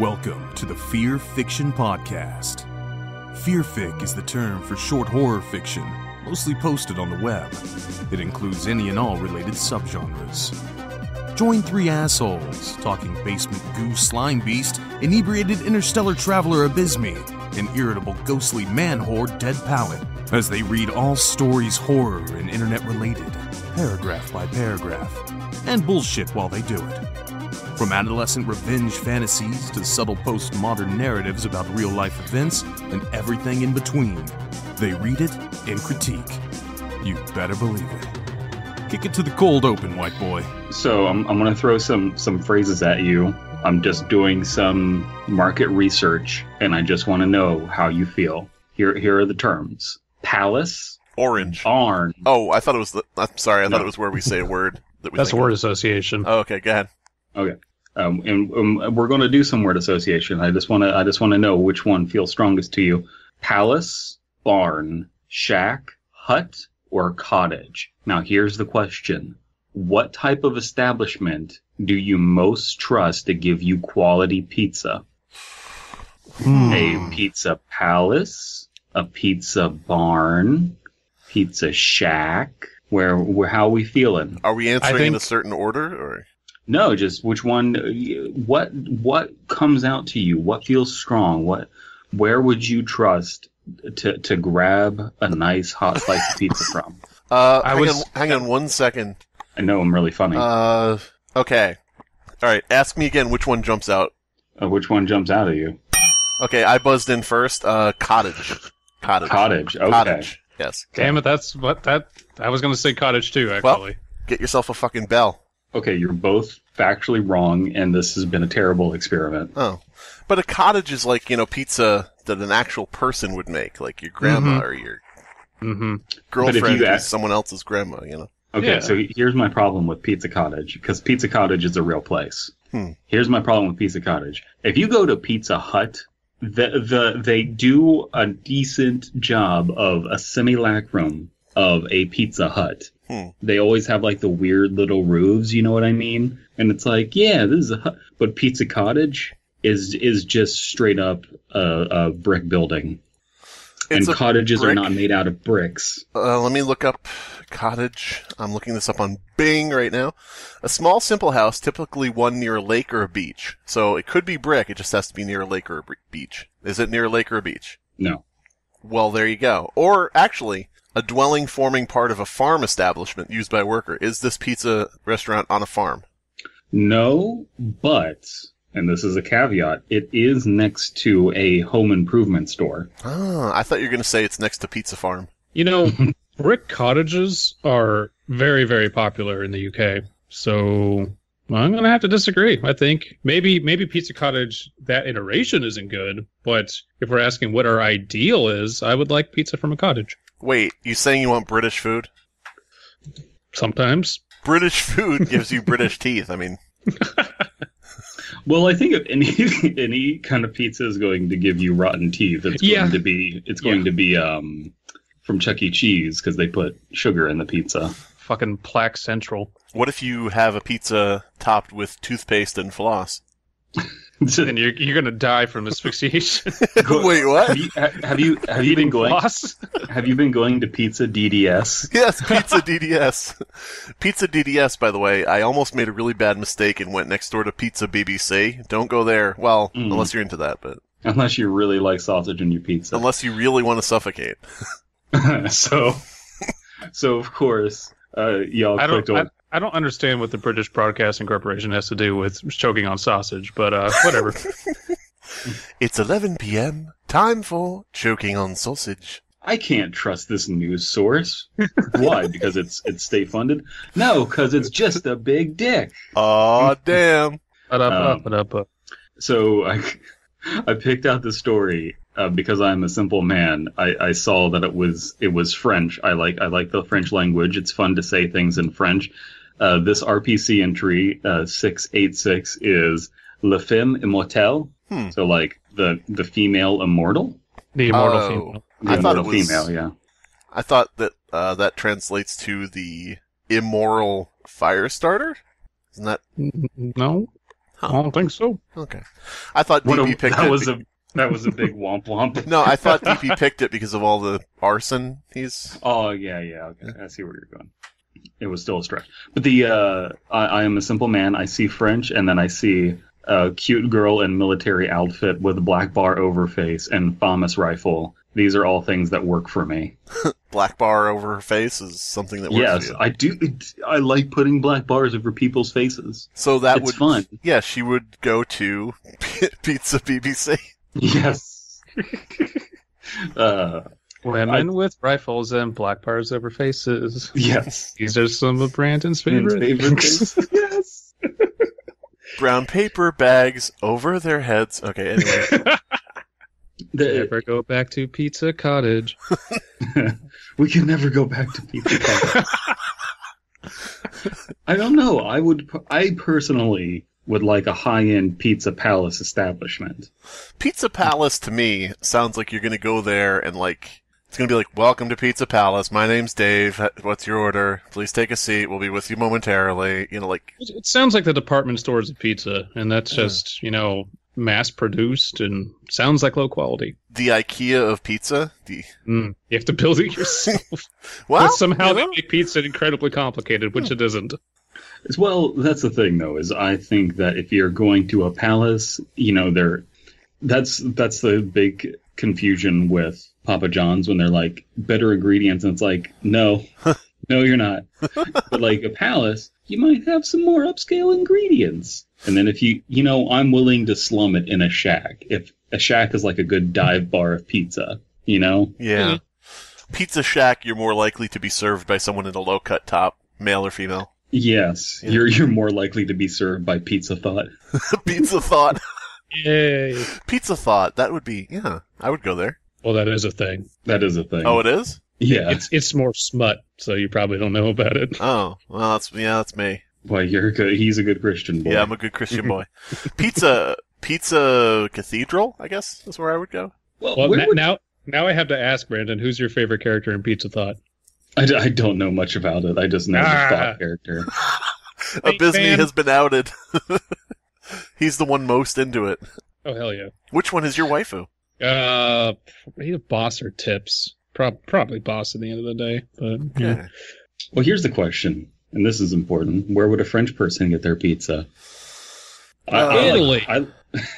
Welcome to the Fear Fiction Podcast. Fearfic is the term for short horror fiction, mostly posted on the web. It includes any and all related subgenres. Join three assholes talking basement goo Slimebeast, inebriated interstellar traveler Abysmii, and irritable ghostly man-horde Dead Palette, as they read all stories horror and internet-related, paragraph by paragraph, and bullshit while they do it. From adolescent revenge fantasies to subtle postmodern narratives about real-life events and everything in between, they read it and critique. You better believe it. Kick it to the cold open, white boy. So I'm going to throw some phrases at you. I'm just doing some market research, and I just want to know how you feel. Here are the terms: palace, orange, barn. Oh, I thought it was I'm sorry. I thought it was where we say a word. That's a word association. Oh, okay, go ahead. Okay. And we're going to do some word association. I just want to know which one feels strongest to you: palace, barn, shack, hut, or cottage. Now, here's the question: what type of establishment do you most trust to give you quality pizza? A pizza palace, a pizza barn, pizza shack. How are we feeling? Are we answering in a certain order, or? No, just which one, what comes out to you? What feels strong? Where would you trust to grab a nice hot slice of pizza from? Hang on 1 second. I know I'm really funny. Okay. Alright, ask me again which one jumps out. Which one jumps out at you? Okay, I buzzed in first. Cottage. Cottage, okay. Cottage, yes. Damn it, that's what that... I was going to say cottage too, actually. Well, get yourself a fucking bell. Okay, you're both factually wrong, and this has been a terrible experiment. Oh. But a cottage is like, pizza that an actual person would make, like your grandma or your girlfriend is someone else's grandma, Okay, yeah. So here's my problem with Pizza Cottage, because Pizza Cottage is a real place. Here's my problem with Pizza Cottage. If you go to Pizza Hut, they do a decent job of a simulacrum of a Pizza Hut. They always have like the weird little roofs, you know what I mean? And it's like, yeah, this is a hut. But Pizza Cottage is just straight up a brick building. And cottages are not made out of bricks. Let me look up cottage. I'm looking this up on Bing right now. A small, simple house, typically one near a lake or a beach. So it could be brick, it just has to be near a lake or a beach. Is it near a lake or a beach? No. Well, there you go. Or, actually, a dwelling forming part of a farm establishment used by a worker. Is this pizza restaurant on a farm? No, but, and this is a caveat, it is next to a home improvement store. Ah, I thought you were going to say it's next to Pizza Farm. Brick cottages are very, very popular in the UK. So I'm going to have to disagree. I think maybe Pizza Cottage, that iteration isn't good. But if we're asking what our ideal is, I would like pizza from a cottage. Wait, you saying you want British food? Sometimes. British food gives you British teeth. I mean... Well, I think if any kind of pizza is going to give you rotten teeth, it's going to be from Chuck E. Cheese, because they put sugar in the pizza. Fucking Plaque Central. What if you have a pizza topped with toothpaste and floss? Then you're gonna die from asphyxiation. Wait, what? Have you been going? Have you been going to Pizza DDS? Yes, Pizza DDS. Pizza DDS. By the way, I almost made a really bad mistake and went next door to Pizza BBC. Don't go there. Well, unless you're into that, but unless you really like sausage in your pizza. Unless you really want to suffocate. So of course, y'all clicked on. I don't understand what the British Broadcasting Corporation has to do with choking on sausage, but whatever. It's 11 p.m. Time for choking on sausage. I can't trust this news source. Why? Because it's state funded? No, because it's just a big dick. Aw, damn. So I picked out the story because I'm a simple man. I saw that it was French. I like the French language. It's fun to say things in French. This RPC entry 686 is Le Femme Immortelle. So like the female immortal. The immortal female. I thought it was female. Yeah. I thought that that translates to the immoral fire starter. Isn't that? No. I don't think so. Okay. I thought DP picked it. That was a big womp womp. No, I thought DP picked it because of all the arson he's... Oh, yeah, okay. I see where you're going. It was still a stretch. But I am a simple man. I see French, and then I see a cute girl in military outfit with a black bar over face and FAMAS rifle. These are all things that work for me. Black bar over her face is something that works for you. Yes, I do. I like putting black bars over people's faces. So it's fun. Yeah, she would go to Pizza BBC. Yes. Women with rifles and black bars over faces. Yes. These are some of Brandon's favorite things. Yes. Brown paper bags over their heads. Okay, anyway. Never go back to Pizza Cottage. We can never go back to Pizza Cottage. I don't know. I personally would like a high-end Pizza Palace establishment. Pizza Palace, to me, sounds like you're going to go there and, it's going to be like, welcome to Pizza Palace. My name's Dave. What's your order? Please take a seat. We'll be with you momentarily. It sounds like the department stores of pizza, and that's just, mass-produced and sounds like low quality. The IKEA of pizza? You have to build it yourself. Well, but somehow they make pizza incredibly complicated, which it isn't. Well, that's the thing, though, is I think that if you're going to a palace, that's the big confusion with Papa John's when they're like, better ingredients, and it's like, no, you're not. But like a palace, you might have some more upscale ingredients. And then if I'm willing to slum it in a shack. If a shack is like a good dive bar of pizza, Yeah. Mm-hmm. Pizza Shack, you're more likely to be served by someone in a low-cut top, male or female. Yes, yeah. You're more likely to be served by Pizza Thought. Pizza Thought. Yay. Pizza Thought. That would be, I would go there. Well, that is a thing. That is a thing. Oh, it is? Yeah. It's more smut, so you probably don't know about it. Oh, well, that's me. Boy, you're good. He's a good Christian boy. Yeah, I'm a good Christian boy. Pizza Cathedral, I guess, is where I would go. Well, now I have to ask, Brandon, who's your favorite character in Pizza Thought? I don't know much about it. I just know the Thought character. Abysmii has been outed. He's the one most into it. Oh, hell yeah. Which one is your waifu? Either Boss or Tips. Probably Boss at the end of the day. But yeah. Well, here's the question, and this is important. Where would a French person get their pizza? Italy.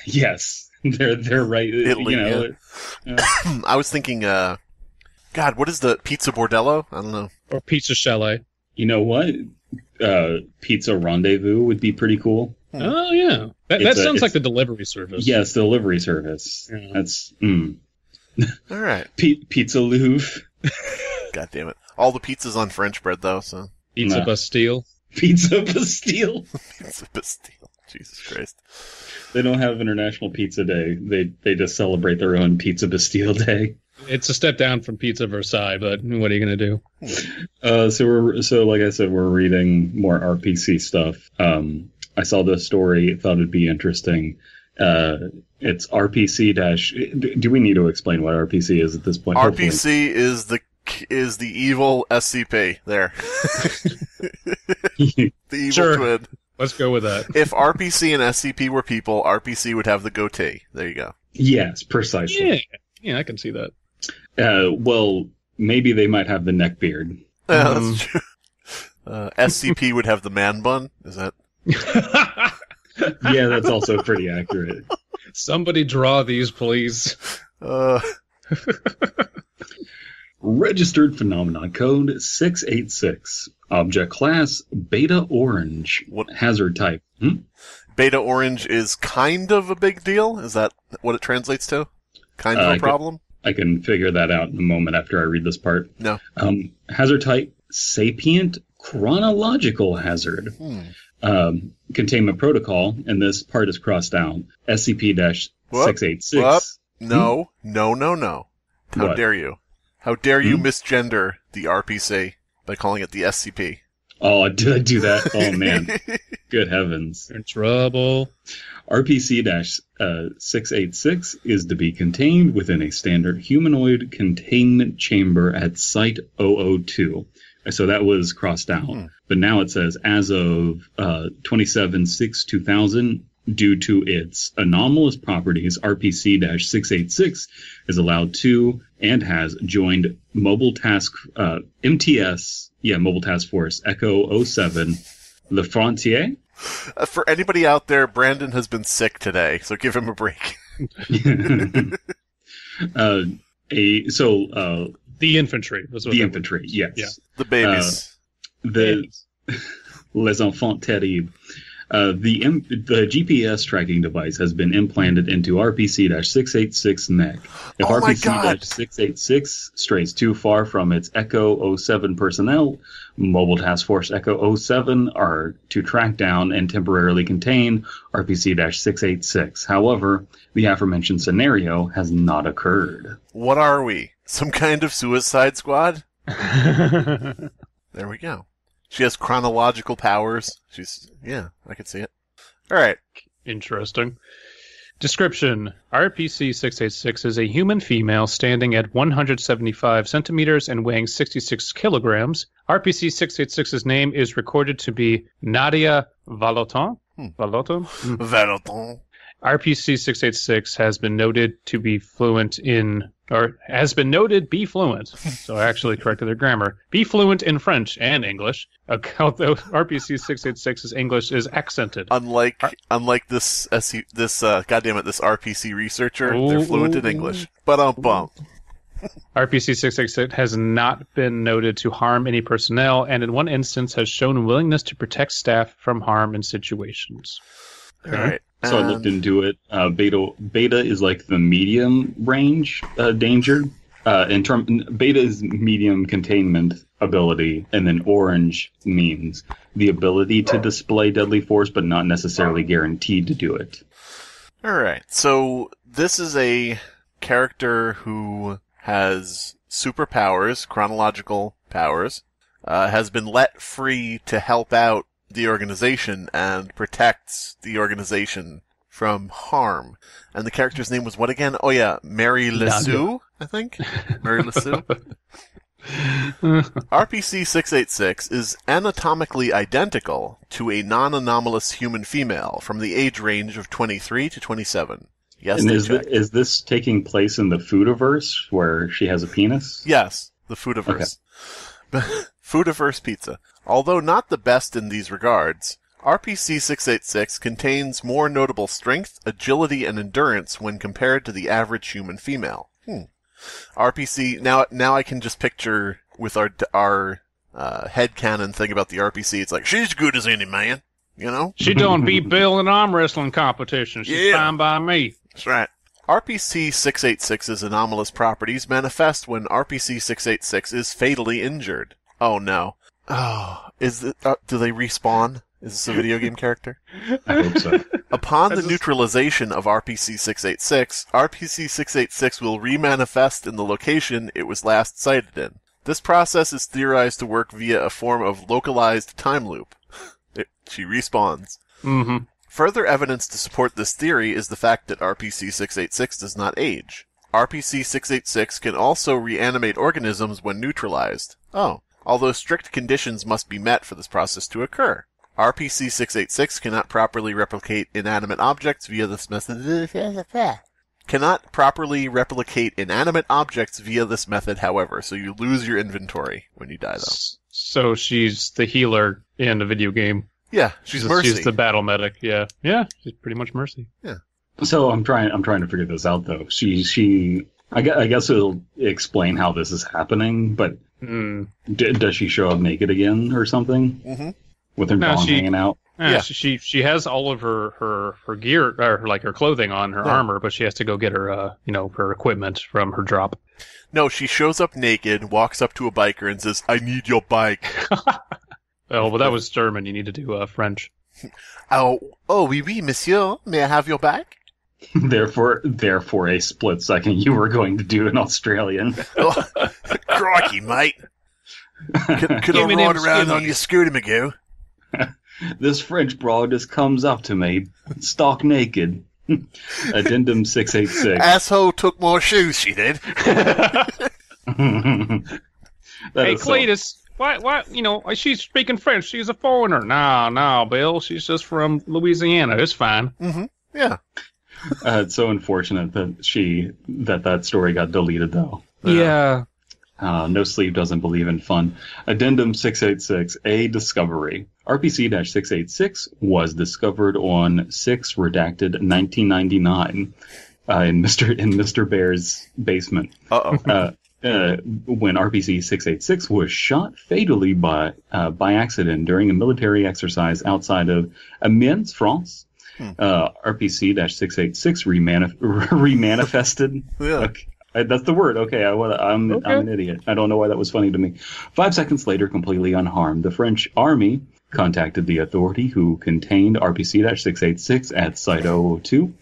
Yes, they're right. Italy. I was thinking, God, what is the Pizza Bordello? I don't know. Or Pizza Chalet. You know what? Pizza Rendezvous would be pretty cool. Oh, yeah. That sounds like the delivery service. Yes, the delivery service. Yeah. That's... All right. Pizza Louvre. God damn it. All the pizza's on French bread, though, so... Pizza Bastille. Pizza Bastille. Pizza Bastille. Jesus Christ. They don't have International Pizza Day. They just celebrate their own Pizza Bastille Day. It's a step down from Pizza Versailles, but what are you going to do? So like I said, we're reading more RPC stuff. I saw this story, thought it'd be interesting. It's RPC- Do we need to explain what RPC is at this point? RPC is the evil SCP. There. The evil twin. Let's go with that. If RPC and SCP were people, RPC would have the goatee. There you go. Yes, precisely. Yeah, I can see that. Well, maybe they might have the neck beard. That's true. SCP would have the man bun. Is that? Yeah, that's also pretty accurate. Somebody draw these, please. Registered phenomenon code 686. Object class Beta Orange. What hazard type? Beta Orange is kind of a big deal? Is that what it translates to? Kind of a problem? I can figure that out in a moment after I read this part. No. Hazard type Sapient Chronological Hazard. Containment protocol, and this part is crossed out. SCP-686. No. How dare you? How dare you misgender the RPC by calling it the SCP? Oh, did I do that? Oh, man. Good heavens. You're in trouble. RPC-686 is to be contained within a standard humanoid containment chamber at Site 002. So that was crossed out. But now it says, as of 27/6/2000, due to its anomalous properties, RPC-686 is allowed to and has joined Mobile Task Mobile Task Force Echo 07 Le Frontier. For anybody out there, Brandon has been sick today, so give him a break. The infantry. The infantry, yes. Yeah. The babies. Les enfants terribles. The GPS tracking device has been implanted into RPC-686 neck. If RPC-686 strays too far from its Echo 07 personnel, Mobile Task Force Echo 07 are to track down and temporarily contain RPC-686. However, the aforementioned scenario has not occurred. What are we? Some kind of Suicide Squad? There we go. She has chronological powers. I can see it. All right. Interesting. Description. RPC-686 is a human female standing at 175 centimeters and weighing 66 kilograms. RPC-686's name is recorded to be Nadia Valoton. Valoton. RPC-686 has been noted to be fluent in... or has been noted be fluent, so I actually corrected their grammar, be fluent in French and English, although RPC-686's English is accented. Unlike this RPC researcher, they're fluent in English. Ba-dum-bum. RPC-686 has not been noted to harm any personnel, and in one instance has shown willingness to protect staff from harm in situations. All right. So I looked into it. Beta is like the medium range danger. Beta is medium containment ability, and then orange means the ability to display deadly force, but not necessarily guaranteed to do it. All right. So this is a character who has superpowers, chronological powers, has been let free to help out the organization and protects the organization from harm. And the character's name was what again? Oh yeah, Mary LeSue, I think? Mary LeSue? RPC-686 is anatomically identical to a non-anomalous human female from the age range of 23 to 27. Yes, and is this taking place in the Foodiverse, where she has a penis? Yes, the Foodiverse. Okay. Foodiverse pizza. Although not the best in these regards, RPC-686 contains more notable strength, agility, and endurance when compared to the average human female. RPC, now I can just picture with our headcanon thing about the RPC, it's like, she's good as any man, you know? She don't beat Bill in arm wrestling competition. She's fine by me. That's right. RPC-686's anomalous properties manifest when RPC-686 is fatally injured. Oh no. Oh, do they respawn? Is this a video game character? I hope so. Upon the neutralization of RPC-686, RPC-686 will remanifest in the location it was last sighted in. This process is theorized to work via a form of localized time loop. She respawns. Mm-hmm. Further evidence to support this theory is the fact that RPC-686 does not age. RPC-686 can also reanimate organisms when neutralized. Although strict conditions must be met for this process to occur. RPC-686 cannot properly replicate inanimate objects via this method. However, so you lose your inventory when you die, though. So she's the healer in a video game. Yeah, she's Mercy. She's the battle medic. Yeah, she's pretty much Mercy. Yeah. So I'm trying to figure this out though. I guess it'll explain how this is happening, but does she show up naked again or something? Mm-hmm. With her dong hanging out? Yeah. She has all of her gear, or like her clothing on, her armor, but she has to go get her her equipment from her drop. No, she shows up naked, walks up to a biker and says, "I need your bike." Oh, well, that was German. You need to do French. Oui, monsieur. May I have your bike? Therefore, a split second, you were going to do an Australian. Crikey, mate. Could I ride around on your scooter, Magoo? This French broad just comes up to me, stark naked. Addendum 686. Asshole took more shoes, she did. Hey, Cletus, What? You know, she's speaking French. She's a foreigner. No, Bill. She's just from Louisiana. It's fine. Mm-hmm. Yeah. It's so unfortunate that that story got deleted, though. Yeah. No Sleep doesn't believe in fun. Addendum 686, A Discovery. RPC-686 was discovered on 6-redacted 1999 in Mr. Bear's basement. When RPC-686 was shot fatally by accident during a military exercise outside of Amiens, France. RPC-686 remanifested. Yeah. Okay. That's the word. Okay, I'm an idiot. I don't know why that was funny to me. 5 seconds later, completely unharmed, the French army contacted the authority who contained RPC-686 at Site 002.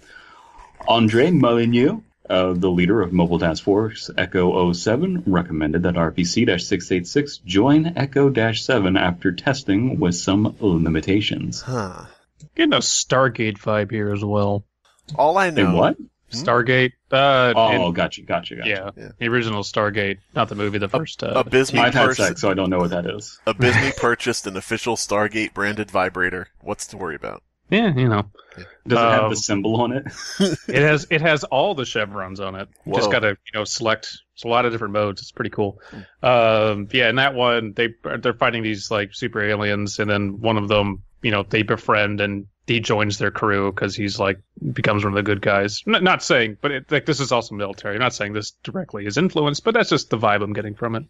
André Molyneux, the leader of Mobile Task Force Echo 07, recommended that RPC-686 join Echo-7 after testing with some limitations. Huh. Getting a Stargate vibe here as well. All I know. And what? Stargate. Gotcha. Yeah, the original Stargate, not the movie. The first. Abysmii I've had sex, so I don't know what that is. Abysmii purchased an official Stargate branded vibrator. What's to worry about? Yeah, you know. Does it have the symbol on it? It has all the chevrons on it. You just gotta select. It's a lot of different modes. It's pretty cool. In that one they're fighting these like super aliens, and then one of them they befriend and he joins their crew because he's like becomes one of the good guys. Not saying, but this is also military. I'm not saying this directly is influenced, but that's just the vibe I'm getting from it.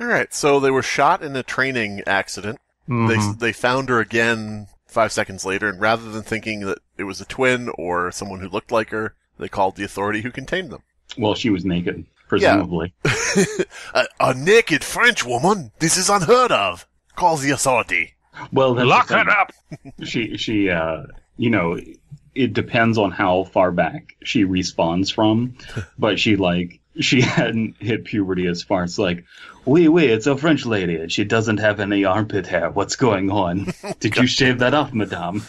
All right, so they were shot in a training accident. Mm-hmm. They found her again 5 seconds later, and rather than thinking that it was a twin or someone who looked like her, they called the authority who contained them. Well, she was naked, presumably. Yeah. a naked French woman? This is unheard of. Call the authority. Well, that's lock her up. She it depends on how far back she respawns from, but she hadn't hit puberty as far as like, oui, it's a French lady, and she doesn't have any armpit hair. What's going on? Did you shave that off, madame?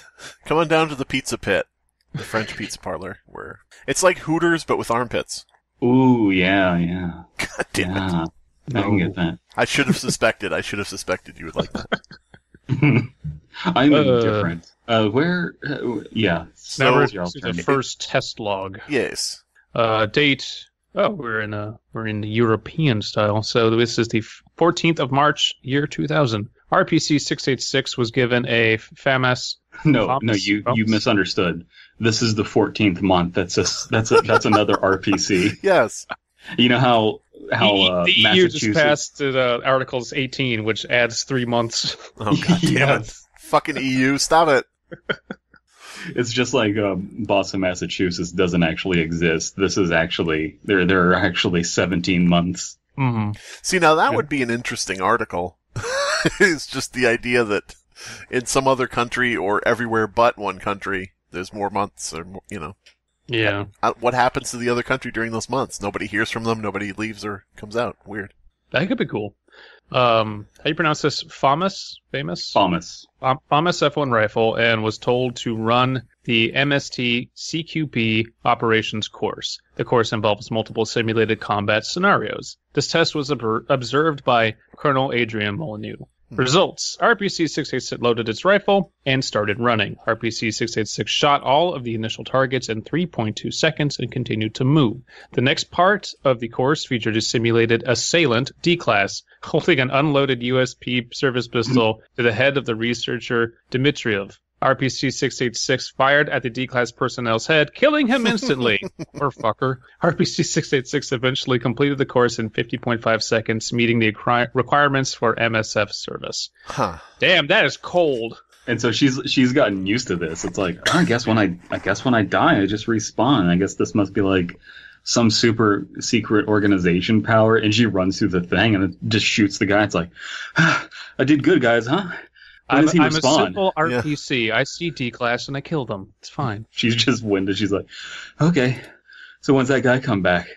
Come on down to the pizza pit, the French pizza parlor, where it's like Hooters but with armpits. Ooh, yeah. God damn it. I can get that. I should have suspected you would like that. I'm indifferent. Where? Yeah. So now we're the first test log. Yes. Date. Oh, we're in the European style. So this is the 14th of March, year 2000. RPC-686 was given a FAMAS. No, you misunderstood. This is the 14th month. That's another RPC. Yes. You know how the EU just passed Articles 18, which adds 3 months. Oh, God damn it. Fucking EU, stop it. It's just like Boston, Massachusetts doesn't actually exist. This is actually, there are actually 17 months. Mm-hmm. See, now that would be an interesting article. It's just the idea that in some other country or everywhere but one country, there's more months or more, Yeah. What happens to the other country during those months? Nobody hears from them. Nobody leaves or comes out. Weird. That could be cool. How do you pronounce this? FAMAS? FAMAS F1 rifle, and was told to run the MST CQB operations course. The course involves multiple simulated combat scenarios. This test was observed by Colonel Adrian Molyneux. Results. RPC-686 loaded its rifle and started running. RPC-686 shot all of the initial targets in 3.2 seconds and continued to move. The next part of the course featured a simulated assailant, D-Class, holding an unloaded USP service pistol to the head of the researcher Dmitriev. RPC-686 fired at the D-Class personnel's head, killing him instantly. Poor fucker. RPC-686 eventually completed the course in 50.5 seconds, meeting the requirements for MSF service. Huh. Damn, that is cold. And so she's gotten used to this. It's like, I guess when I die, I just respawn. I guess this must be like some super secret organization power. And she runs through the thing and it just shoots the guy. It's like, I did good, guys, huh? I'm a simple RPC. Yeah. I see D-Class and I kill them. It's fine. She's just winded. She's like, okay, so when's that guy come back?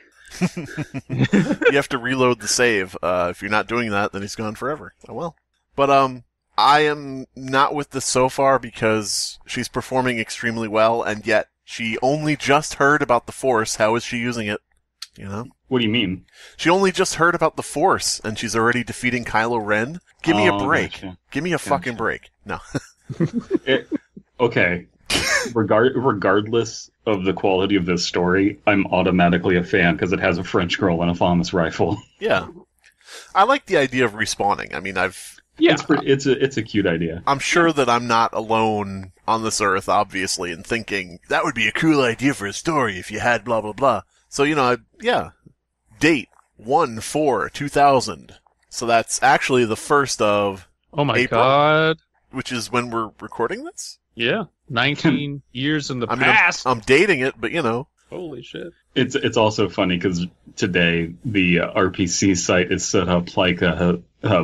You have to reload the save. If you're not doing that, then he's gone forever. Oh well. But I am not with this so far because she's performing extremely well, and yet she only just heard about the Force. How is she using it? What do you mean? She only just heard about the Force, and she's already defeating Kylo Ren? Give me a break. Gotcha. Give me a fucking break. No. Okay. Regardless of the quality of this story, I'm automatically a fan because it has a French girl and a FAMAS rifle. Yeah. I like the idea of respawning. I mean, It's a cute idea. I'm sure that I'm not alone on this earth, obviously, in thinking, that would be a cool idea for a story if you had blah, blah, blah. So, date 1/4/2000. So that's actually the 1st of Oh my April, god. which is when we're recording this? Yeah. 19 years in the past. I'm dating it, but Holy shit. It's also funny because today the RPC site is set up like a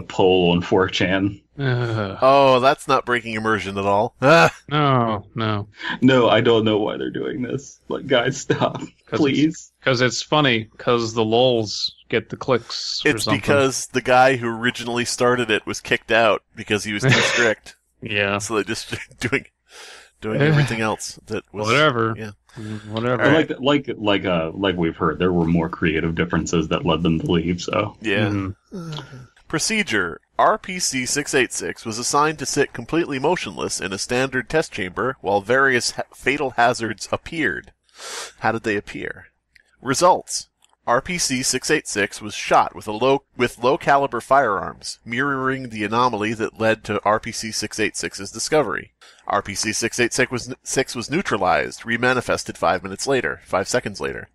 poll on 4chan. Oh, that's not breaking immersion at all. No. No, I don't know why they're doing this. Like, guys, stop, please. Because it's funny, because the lulz get the clicks or It's something. because the guy who originally started it was kicked out because he was too strict. Yeah. So they're just doing everything else that was... Whatever. Yeah. Whatever. Right. Like we've heard, there were more creative differences that led them to leave, so... Yeah. Mm-hmm. Procedure. RPC-686 was assigned to sit completely motionless in a standard test chamber while various fatal hazards appeared. How did they appear? Results. RPC-686 was shot with low-caliber firearms, mirroring the anomaly that led to RPC-686's discovery. RPC-686 was neutralized, remanifested 5 seconds later.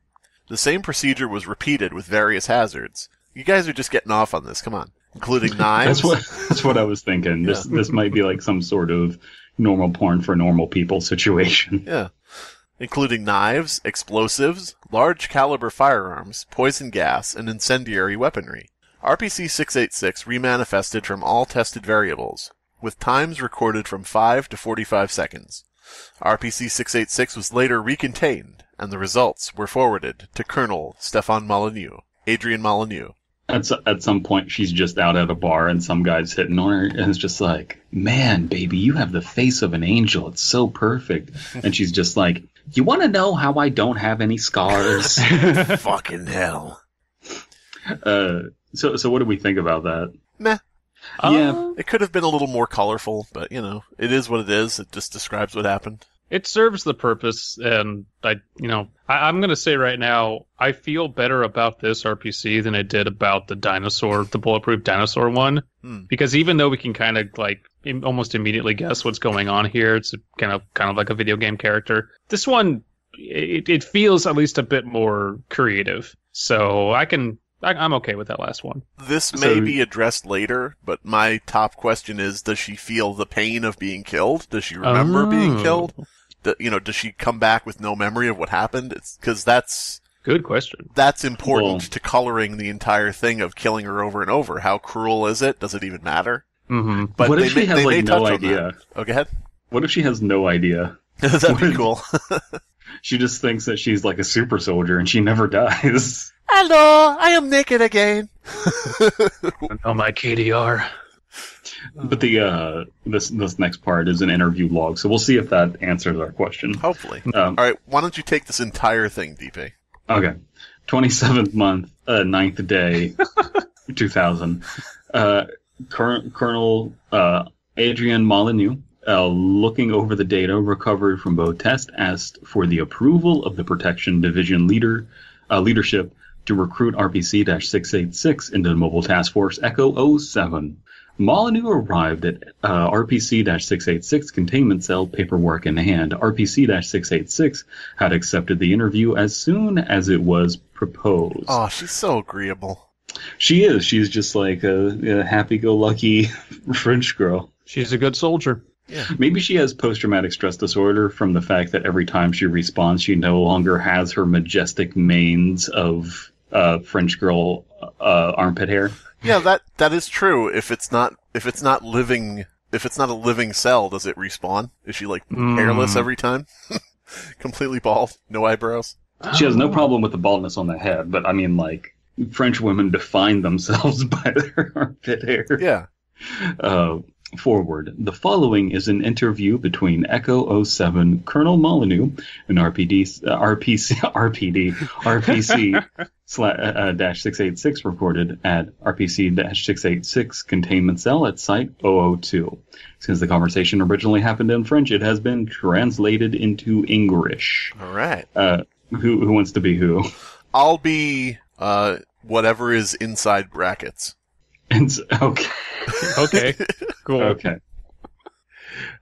The same procedure was repeated with various hazards. You guys are just getting off on this, come on. Including knives. That's what I was thinking. This might be like some sort of normal porn for normal people situation. Yeah. Including knives, explosives, large caliber firearms, poison gas, and incendiary weaponry. RPC-686 remanifested from all tested variables, with times recorded from 5 to 45 seconds. RPC-686 was later recontained, and the results were forwarded to Colonel Adrian Molyneux. At some point, she's just out at a bar, and some guy's hitting on her, and it's just like, man, baby, you have the face of an angel. It's so perfect. And she's just like, you want to know how I don't have any scars? Fucking hell. So what do we think about that? Meh. Yeah. It could have been a little more colorful, but, it is what it is. It just describes what happened. It serves the purpose, and I'm going to say right now, I feel better about this RPC than I did about the bulletproof dinosaur one, because even though we can kind of almost immediately guess what's going on here, it's kind of like a video game character. This one, it feels at least a bit more creative, so I'm okay with that last one. This may be addressed later, but my top question is, does she feel the pain of being killed? Does she remember being killed? Does she come back with no memory of what happened? It's because that's... Good question. That's important to coloring the entire thing of killing her over and over. How cruel is it? Does it even matter? Mm-hmm. But what if she has no idea? Oh, go ahead. What if she has no idea? That'd be cool. She just thinks that she's like a super soldier and she never dies. Hello, I am naked again. Oh, my KDR. But this next part is an interview log, so we'll see if that answers our question. Hopefully. All right, why don't you take this entire thing, DP? Okay. 27th month, 9th day, 2000. Colonel Adrian Molyneux, looking over the data recovered from both tests, asked for the approval of the Protection Division leadership to recruit RPC-686 into the Mobile Task Force Echo 07. Molyneux arrived at RPC-686 containment cell, paperwork in hand. RPC-686 had accepted the interview as soon as it was proposed. Oh, she's so agreeable. She is. She's just like a happy-go-lucky French girl. She's a good soldier. Yeah. Maybe she has post-traumatic stress disorder from the fact that every time she responds, she no longer has her majestic manes of French girl armpit hair. Yeah, that is true. If it's not a living cell, does it respawn? Is she hairless every time? Completely bald, no eyebrows? She has no problem with the baldness on the head, but I mean, French women define themselves by their armpit hair. Yeah. Forward. The following is an interview between Echo 07 Colonel Molyneux and RPC-686 recorded at RPC-686 containment cell at Site 002. Since the conversation originally happened in French, it has been translated into English. All right. Who wants to be who? I'll be whatever is inside brackets. Okay. Okay. Cool. Okay.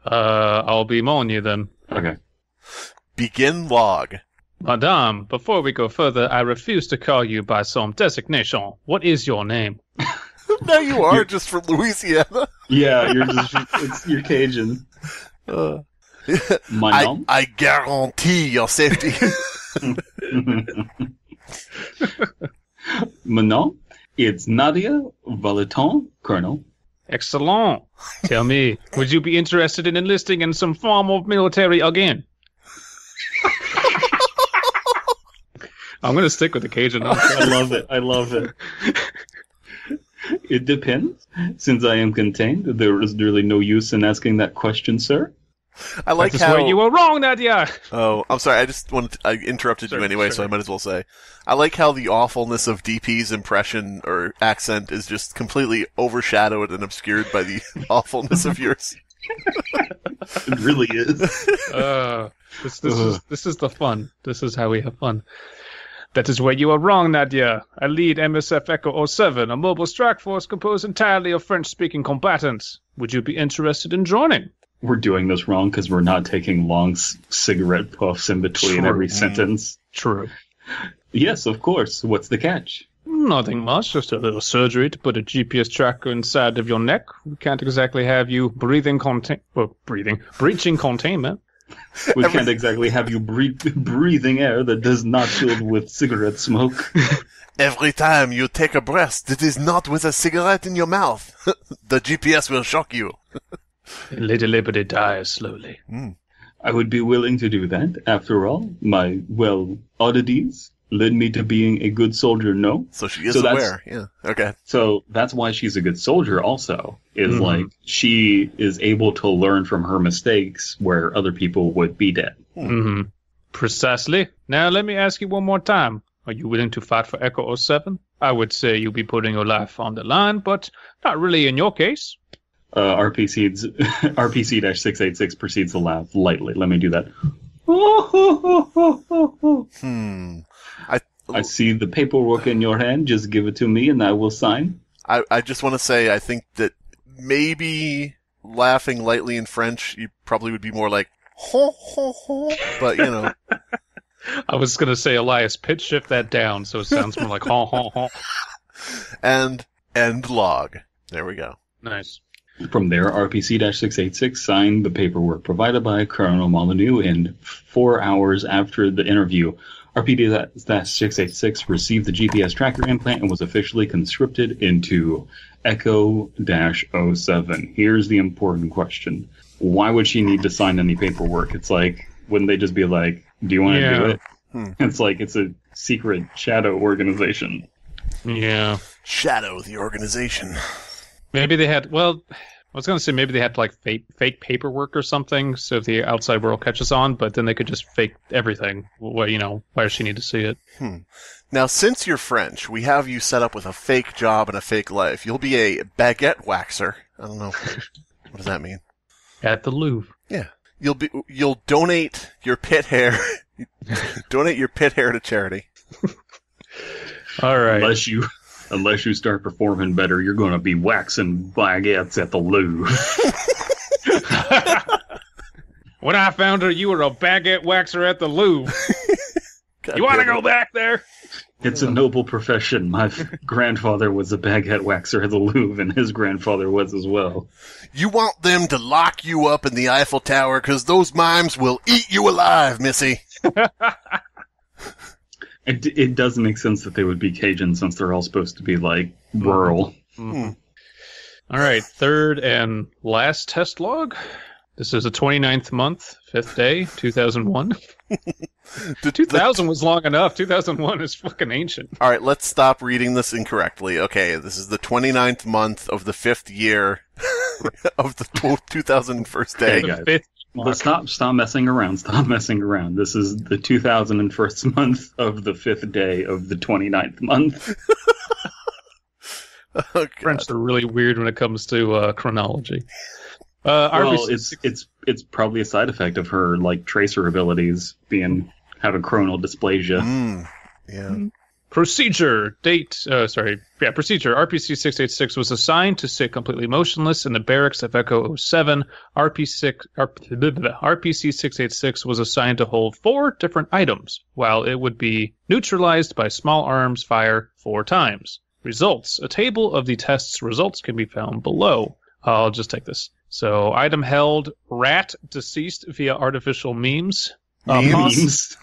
I'll be Molyneux then. Okay. Begin log. Madame, before we go further, I refuse to call you by some designation. What is your name? No, you are just from Louisiana. Yeah, you're Cajun. My nom? I guarantee your safety. My nom? It's Nadia Valeton, Colonel. Excellent. Tell me, would you be interested in enlisting in some form of military again? I'm going to stick with the Cajun. I love it. It depends. Since I am contained, there is really no use in asking that question, sir. I like That's how where you were wrong, Nadia. Oh, I'm sorry. I interrupted you anyway, so I might as well say. I like how the awfulness of DP's impression or accent is just completely overshadowed and obscured by the awfulness of yours. It really is. This is the fun. This is how we have fun. That is where you are wrong, Nadia. I lead MSF Echo 07, a mobile strike force composed entirely of French-speaking combatants. Would you be interested in joining? We're doing this wrong because we're not taking long cigarette puffs in between every sentence. True. Yes, of course. What's the catch? Nothing much. Just a little surgery to put a GPS tracker inside of your neck. We can't exactly have you breaching containment. We can't exactly have you breathing air that does not filled with cigarette smoke. Every time you take a breath that is not with a cigarette in your mouth, the GPS will shock you. Lady Liberty dies slowly. I would be willing to do that. After all, my, oddities led me to being a good soldier, no? So she is aware, yeah. Okay. So that's why she's a good soldier also, is like, she is able to learn from her mistakes where other people would be dead. Mm-hmm. Precisely. Now let me ask you one more time. Are you willing to fight for Echo 07? I would say you'll be putting your life on the line, but not really in your case. RPC-686 proceeds to laugh lightly. Let me do that. I see the paperwork in your hand. Just give it to me and I will sign. I just want to say I think that maybe laughing lightly in French, you probably would be more like, ho, ho, ho. But, you know. I was going to say, Elias, pitch shift that down so it sounds more like ho, ho, ho. And end log. There we go. Nice. From there, RPC-686 signed the paperwork provided by Colonel Molyneux, and 4 hours after the interview, RPC-686 received the GPS tracker implant and was officially conscripted into Echo-07. Here's the important question. Why would she need to sign any paperwork? It's like, wouldn't they just be like, do you want to do it? It's like, it's a secret shadow organization. Yeah. Shadow the organization. Maybe they had, I was going to say maybe they had like fake paperwork or something, so if the outside world catches on, but then they could just fake everything. Well, why does she need to see it? Now, since you're French, we have you set up with a fake job and a fake life. You'll be a baguette waxer. I don't know. What does that mean? At the Louvre. Yeah. You'll donate your pit hair. Donate your pit hair to charity. All right. Unless you start performing better, you're going to be waxing baguettes at the Louvre. When I found her, you were a baguette waxer at the Louvre. You want to go back there? It's a noble profession. My grandfather was a baguette waxer at the Louvre, and his grandfather was as well. You want them to lock you up in the Eiffel Tower because those mimes will eat you alive, Missy. It does make sense that they would be Cajun since they're all supposed to be, like, rural. All right, third and last test log. This is the 29th month, 5th day, 2001. 2000 was long enough. 2001 is fucking ancient. All right, let's stop reading this incorrectly. Okay, this is the 29th month of the 5th year. of the 2001st day. Hey, guys. Let's stop messing around. Stop messing around. This is the 2001st month of the 5th day of the 29th month. Oh, French are really weird when it comes to chronology. Well, it's probably a side effect of her like tracer abilities having chronal dysplasia. Yeah. Procedure RPC 686 was assigned to sit completely motionless in the barracks of Echo 07. RPC 686 was assigned to hold 4 different items, while it would be neutralized by small arms fire 4 times. Results. A table of the test's results can be found below. I'll just take this. So, item held, rat deceased via artificial memes. Memes?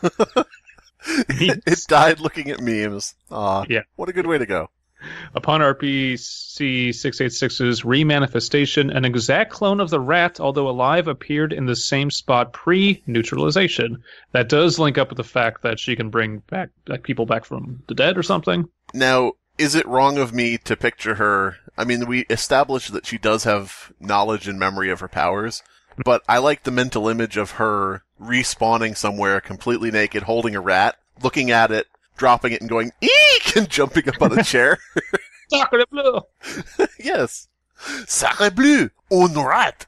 It died looking at memes. Aw, yeah. What a good way to go. Upon RPC 686's remanifestation, an exact clone of the rat, although alive, appeared in the same spot pre-neutralization. That does link up with the fact that she can bring back people back from the dead or something. Now, is it wrong of me to picture her... I mean, we established that she does have knowledge and memory of her powers, but I like the mental image of her respawning somewhere completely naked, holding a rat, looking at it, dropping it, and going, eek! And jumping up on a chair. Sacre bleu! Yes. Sacre bleu! Un rat!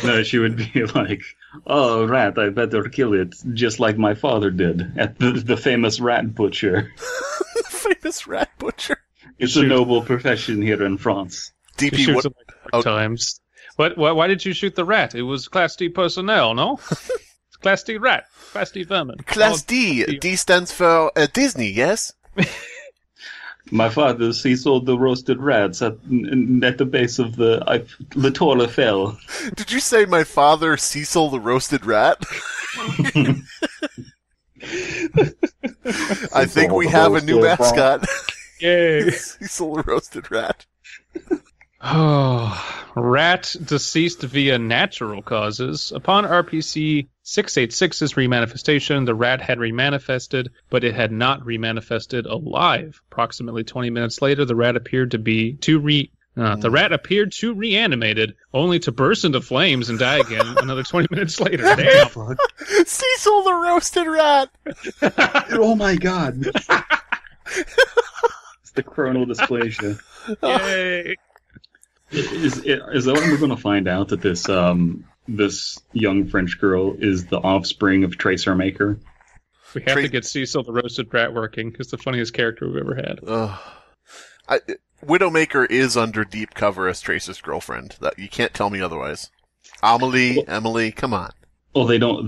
No, she would be like, oh, rat, I better kill it, just like my father did at the famous rat butcher. The famous rat butcher? It's a noble profession here in France. DP, what? Times. Why did you shoot the rat? It was Class D personnel, no? Class D rat. Class D vermin. Class D. D stands for Disney, yes? My father, he sold the roasted rats at the base of the Tour Eiffel. Did you say my father, Cecil the roasted rat? I think we have a new mascot. Yay. Cecil the roasted rat. Oh, rat deceased via natural causes. Upon RPC 686's remanifestation, the rat had remanifested, but it had not remanifested alive. Approximately 20 minutes later, the rat appeared reanimated, only to burst into flames and die again another 20 minutes later. Damn. Cecil the roasted rat. Oh my god. It's the chronal dysplasia. Yay. Is that when we're going to find out that this young French girl is the offspring of Tracer Maker? We have to get Cecil the roasted rat working. It's the funniest character we've ever had. Widowmaker is under deep cover as Tracer's girlfriend. That you can't tell me otherwise. Emily, come on. Well, they don't.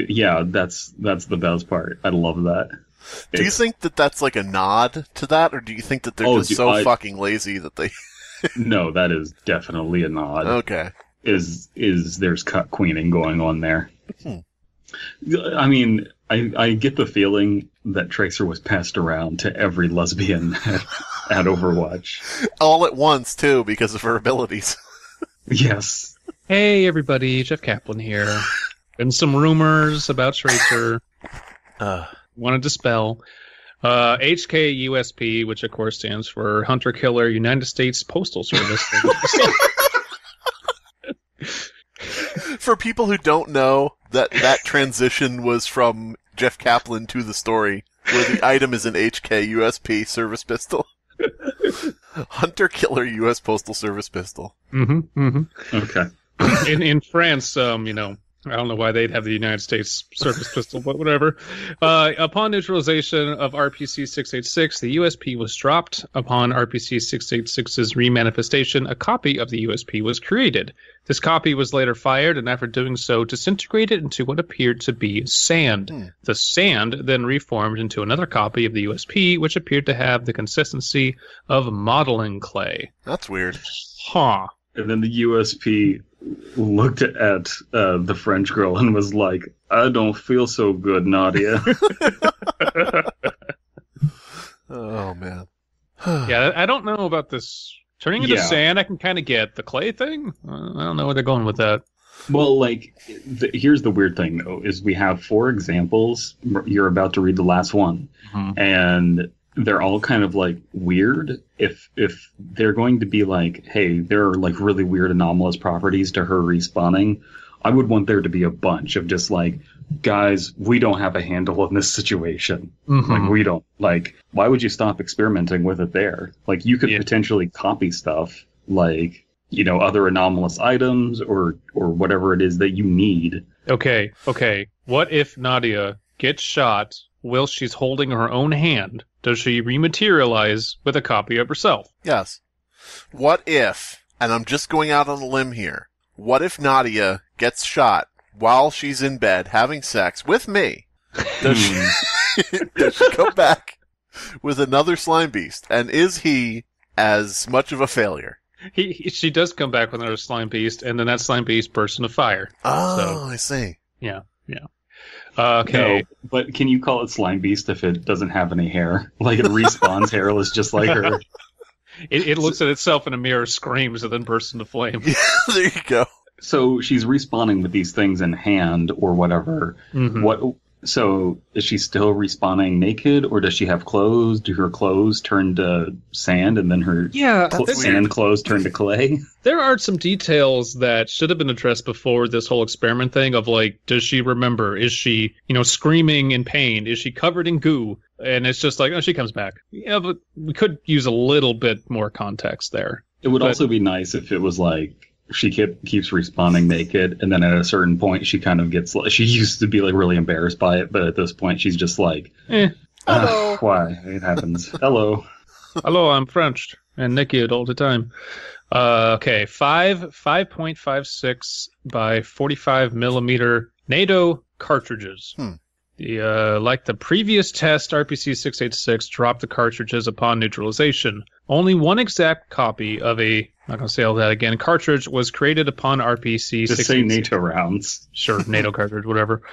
Yeah, that's the best part. I love that. Do you think that that's like a nod to that, or do you think that they're just fucking lazy that they? No, that is definitely a nod. Okay. There's cut queening going on there? I mean, I get the feeling that Tracer was passed around to every lesbian at Overwatch. All at once, too, because of her abilities. Yes. Hey, everybody, Jeff Kaplan here. Been some rumors about Tracer. Wanted to spell. HKUSP, which of course stands for Hunter Killer United States Postal Service. For people who don't know, that transition was from Jeff Kaplan to the story, where the item is an HKUSP service pistol. Hunter Killer U.S. Postal Service pistol. Okay. In France, I don't know why they'd have the United States service pistol, but whatever. Upon neutralization of RPC 686, the USP was dropped. Upon RPC 686's remanifestation, a copy of the USP was created. This copy was later fired, and after doing so, disintegrated into what appeared to be sand. The sand then reformed into another copy of the USP, which appeared to have the consistency of modeling clay. That's weird. Huh. And then the USP looked at the French girl and was like, I don't feel so good, Nadia. Oh, man. Yeah, I don't know about this turning into sand. I can kind of get the clay thing. I don't know where they're going with that. Well, here's the weird thing, though, is we have 4 examples. You're about to read the last one. And they're all kind of like weird. If they're going to be like, hey, there are like really weird anomalous properties to her respawning, I would want there to be a bunch of just like, guys, we don't have a handle on this situation. Mm-hmm. Like, we don't, like, why would you stop experimenting with it there? Like, you could potentially copy stuff, like, you know, other anomalous items or whatever it is that you need. Okay. What if Nadia gets shot while she's holding her own hand? Does she rematerialize with a copy of herself? Yes. What if, and I'm just going out on a limb here, what if Nadia gets shot while she's in bed having sex with me? Does she come back with another Slimebeast? And is he as much of a failure? She does come back with another Slimebeast, and then that Slimebeast bursts into fire. Oh, so, I see. Yeah. Okay. No, but can you call it Slimebeast if it doesn't have any hair? Like, it respawns hairless just like her. It looks at itself in a mirror, screams, and then bursts into flame. Yeah, there you go. So she's respawning with these things in hand or whatever. Mm-hmm. So is she still respawning naked, or does she have clothes? Do her clothes turn to sand, and then her sand clothes turn to clay? There are some details that should have been addressed before this whole experiment thing of, like, does she remember? Is she, screaming in pain? Is she covered in goo? And it's just like, oh, she comes back. Yeah, but we could use a little bit more context there. It would also be nice if it was like, she keeps respawning naked, and then at a certain point she kind of gets, she used to be like really embarrassed by it, but at this point she's just like, hello. Why? It happens. Hello, I'm French and naked all the time. Okay, 5.56 by 45 millimeter NATO cartridges. Like the previous test, RPC 686 dropped the cartridges upon neutralization. Only one exact copy of a, not going to say all that again, cartridge was created upon RPC 686. Just say NATO rounds. Sure, NATO cartridge, whatever.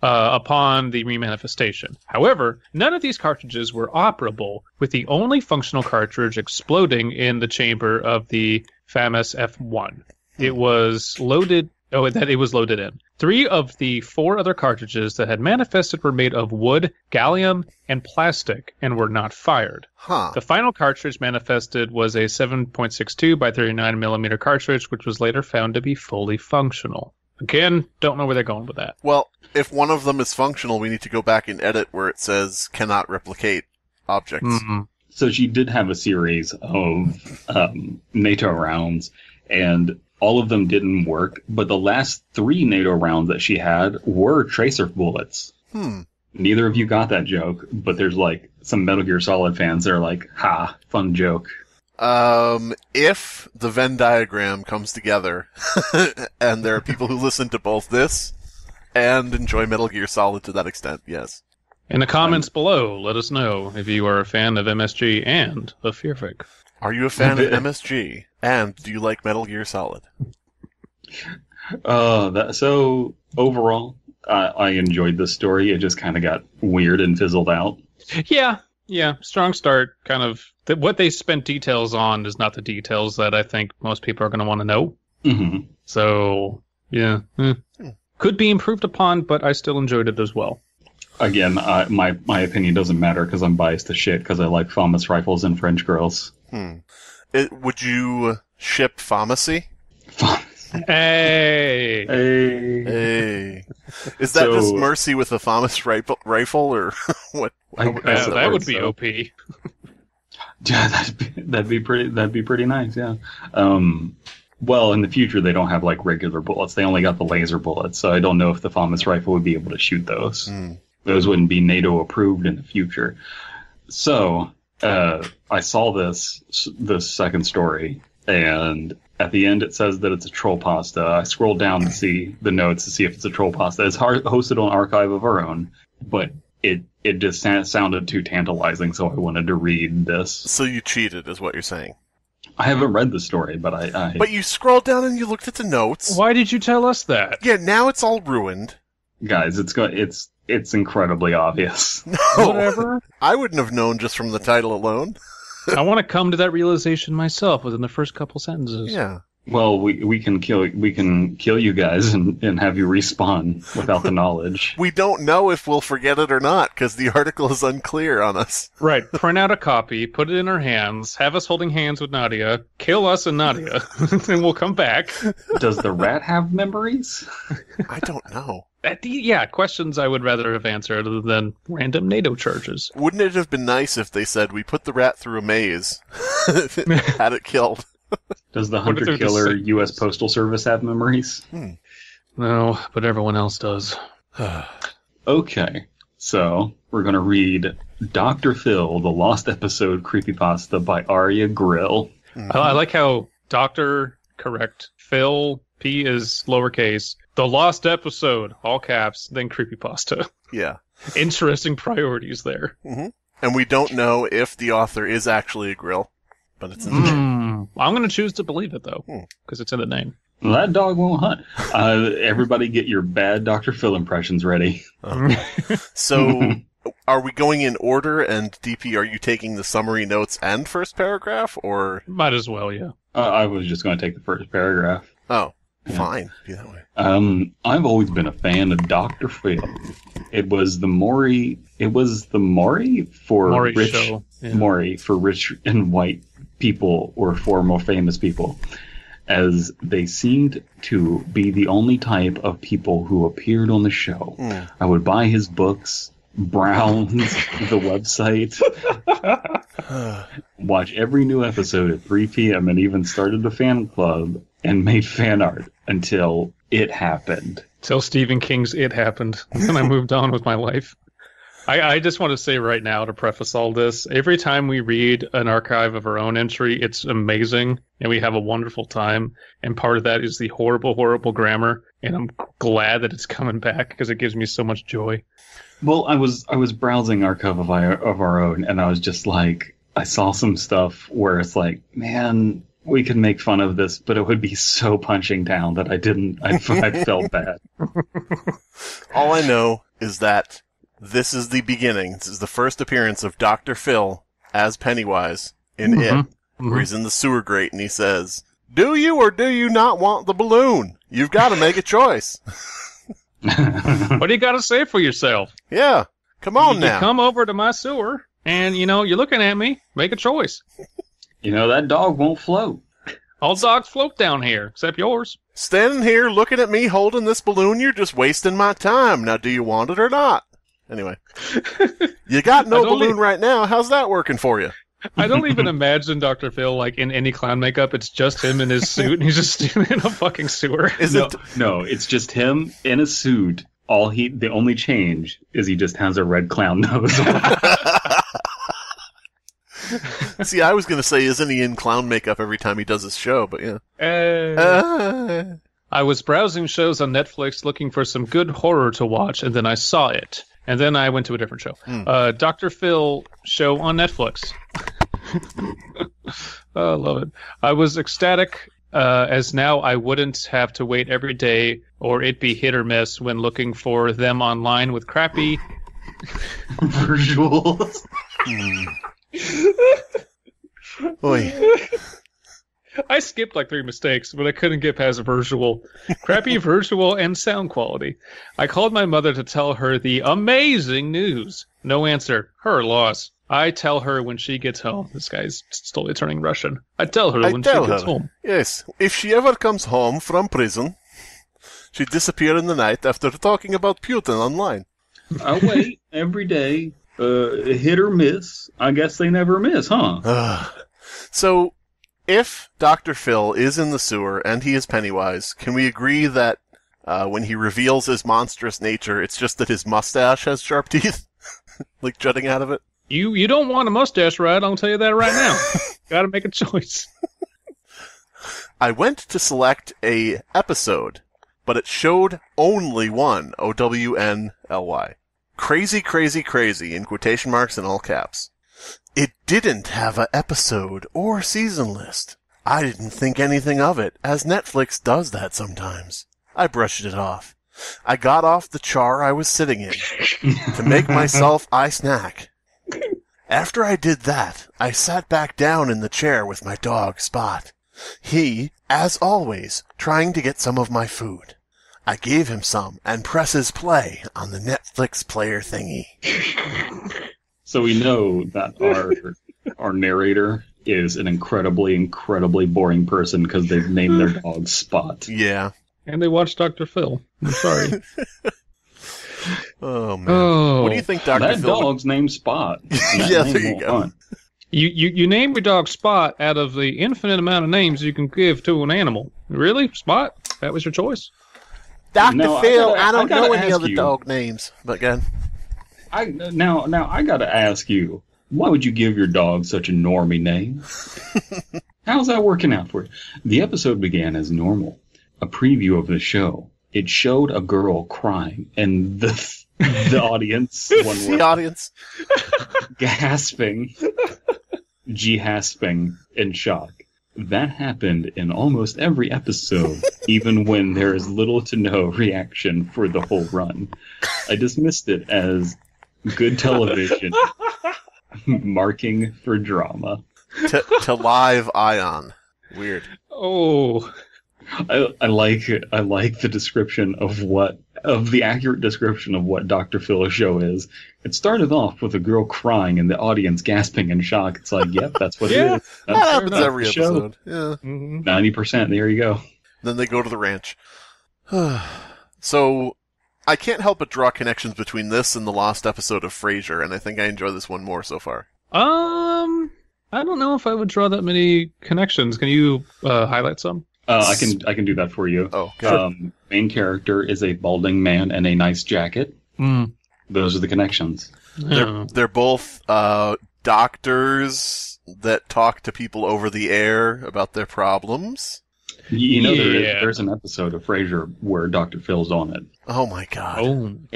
Upon the remanifestation. However, none of these cartridges were operable, with the only functional cartridge exploding in the chamber of the famous F1. It was loaded in. 3 of the 4 other cartridges that had manifested were made of wood, gallium, and plastic, and were not fired. The final cartridge manifested was a 7.62 by 39 millimeter cartridge, which was later found to be fully functional. Again, don't know where they're going with that. Well, if one of them is functional, we need to go back and edit where it says cannot replicate objects. Mm-hmm. So she did have a series of NATO rounds, and all of them didn't work, but the last 3 NATO rounds that she had were tracer bullets. Neither of you got that joke, but there's like some Metal Gear Solid fans that are like, ha, fun joke. If the Venn diagram comes together, and there are people who listen to both this and enjoy Metal Gear Solid to that extent, yes. In the comments below, let us know if you are a fan of MSG and of Fearfic. Are you a fan of MSG? And do you like Metal Gear Solid? So overall, I enjoyed this story. It just kind of got weird and fizzled out. Yeah. Strong start. Kind of what they spent details on is not the details that I think most people are going to want to know. Mm-hmm. So yeah, could be improved upon, but I still enjoyed it as well. Again, my opinion doesn't matter because I'm biased as shit because I like FAMAS rifles and French girls. Would you ship Pharmacy? Hey! Is that just Mercy with a FAMAS rifle, or what? That would be OP. Yeah, that'd be pretty nice. Yeah. Well, in the future they don't have like regular bullets; they only got the laser bullets. So I don't know if the FAMAS rifle would be able to shoot those. Those wouldn't be NATO approved in the future. So I saw this second story, and at the end it says that it's a troll pasta. I scrolled down to see the notes to see if it's a troll pasta. It's hosted on Archive of Our Own, but it just sounded too tantalizing, so I wanted to read this. So you cheated, is what you're saying? I haven't read the story, but I But you scrolled down and you looked at the notes. Why did you tell us that? Yeah, now it's all ruined. Guys, it's incredibly obvious. No, whatever. I wouldn't have known just from the title alone. I want to come to that realization myself within the first couple sentences. Yeah. Well, we can kill you guys and have you respawn without the knowledge. We don't know if we'll forget it or not, because the article is unclear on us. Right. Print out a copy, put it in our hands, have us holding hands with Nadia, kill us and Nadia, and we'll come back. Does the rat have memories? I don't know. Questions I would rather have answered other than random NATO charges. Wouldn't it have been nice if they said, we put the rat through a maze, had it killed? Does the hunter-killer U.S. Postal Service have memories? No, but everyone else does. Okay, so we're going to read Dr. Phil, the Lost Episode Creepypasta by Aria Grill. I like how Dr. correct, Phil, P is lowercase, the Lost Episode, all caps, then creepypasta. Yeah. Interesting priorities there. Mm-hmm. And we don't know if the author is actually a grill, but it's in the name. I'm going to choose to believe it, though, because it's in the name. Well, that dog won't hunt. Everybody get your bad Dr. Phil impressions ready. So, are we going in order, and DP, are you taking the summary notes and first paragraph, or? Might as well, yeah. I was just going to take the first paragraph. Oh, fine. Be that way. I've always been a fan of Dr. Phil. It was the Maury for Maury rich show. Yeah. Maury for rich and white people, or for more famous people, as they seemed to be the only type of people who appeared on the show. I would buy his books, browse the website, watch every new episode at 3 p.m. and even started a fan club and made fan art until it happened. Till Stephen King's It Happened, and I moved on with my life. I just want to say right now, to preface all this, every time we read an archive of our own entry, it's amazing, and we have a wonderful time, and part of that is the horrible, horrible grammar, and I'm glad that it's coming back, because it gives me so much joy. Well, I was browsing archive of our own, and I was just like, I saw some stuff where it's like, man, we could make fun of this, but it would be so punching down that I felt bad. All I know is that this is the beginning. This is the first appearance of Dr. Phil as Pennywise in It, where he's in the sewer grate and he says, "Do you or do you not want the balloon? You've got to make a choice." What do you got to say for yourself? Yeah, come on you now. Come over to my sewer, and, you're looking at me. Make a choice. That dog won't float. All dogs float down here, except yours. Standing here looking at me holding this balloon, you're just wasting my time. Now, do you want it or not? Anyway, you got no balloon right now. How's that working for you? I don't even imagine Dr. Phil in any clown makeup. It's just him in his suit, and he's just standing in a fucking sewer. No, it's just him in a suit. The only change is he just has a red clown nose on. See, I was going to say, isn't he in clown makeup every time he does his show? But yeah. I was browsing shows on Netflix looking for some good horror to watch, and then I saw it. And then I went to a different show. Dr. Phil show on Netflix. Oh, I love it. I was ecstatic, as now I wouldn't have to wait every day, or it be hit or miss when looking for them online with crappy visuals. Oy. I skipped 3 mistakes, but I couldn't get past visual. Crappy visual and sound quality. I called my mother to tell her the amazing news. No answer. Her loss. I tell her when she gets home. This guy's slowly turning Russian. I tell her when she gets home. Yes. If she ever comes home from prison, she'd disappear in the night after talking about Putin online. I wait every day. Hit or miss. I guess they never miss, huh? So, if Dr. Phil is in the sewer and he is Pennywise, can we agree that when he reveals his monstrous nature, it's just that his mustache has sharp teeth? Jutting out of it? You don't want a mustache ride, I'll tell you that right now. Gotta make a choice. I went to select a episode, but it showed only one, OWNLY. Crazy, crazy, crazy, in quotation marks in all caps. It didn't have an episode or season list. I didn't think anything of it, as Netflix does that sometimes. I brushed it off. I got off the char I was sitting in to make myself a snack. After I did that, I sat back down in the chair with my dog, Spot. He, as always, trying to get some of my food. I gave him some and presses play on the Netflix player thingy. So we know that our narrator is an incredibly boring person because they've named their dog Spot. Yeah. And they watched Dr. Phil. I'm sorry. Oh, man. Oh, what do you think, Dr. That Phil? dog's named Spot. Yeah, there you go. Fun. You named your dog Spot out of the infinite amount of names you can give to an animal. Really? Spot? That was your choice? Dr. No, Phil, I don't know any other you, dog names. But again. Now I gotta ask you, why would you give your dog such a normie name? How's that working out for you? The episode began as normal. A preview of the show. It showed a girl crying, and the audience, the audience, gasping, gasping in shock. That happened in almost every episode, even when there is little to no reaction for the whole run. I dismissed it as good television, marking for drama. To live Ion. Weird. Oh. I like the description of the accurate description of what Dr. Phil's show is. It started off with a girl crying and the audience gasping in shock. It's like, yep, that's what it is. That happens every episode. Yeah. 90%, there you go. Then they go to the ranch. So, I can't help but draw connections between this and the lost episode of Frasier, and I think I enjoy this one more so far. I don't know if I would draw that many connections. Can you highlight some? I can do that for you. Oh, sure. Main character is a balding man in a nice jacket. Mm. Those are the connections. They're both doctors that talk to people over the air about their problems. You know, there's an episode of Frasier where Dr. Phil's on it. Oh my god! And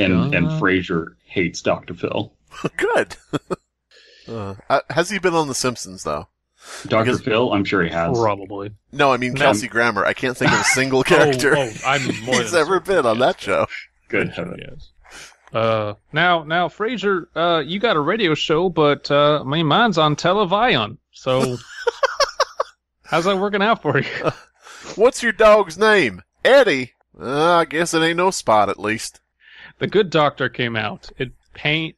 Frasier hates Dr. Phil. Good. Has he been on The Simpsons though? Dr. Phil, I'm sure he has. Probably. No, I mean Kelsey Grammer. I can't think of a single character I'm more he's ever been on that show. Good heavens. Yes. Now, Frasier, you got a radio show, but mine's on Television. So, how's that working out for you? What's your dog's name? Eddie. I guess it ain't no Spot, at least. The Good Doctor came out. It no,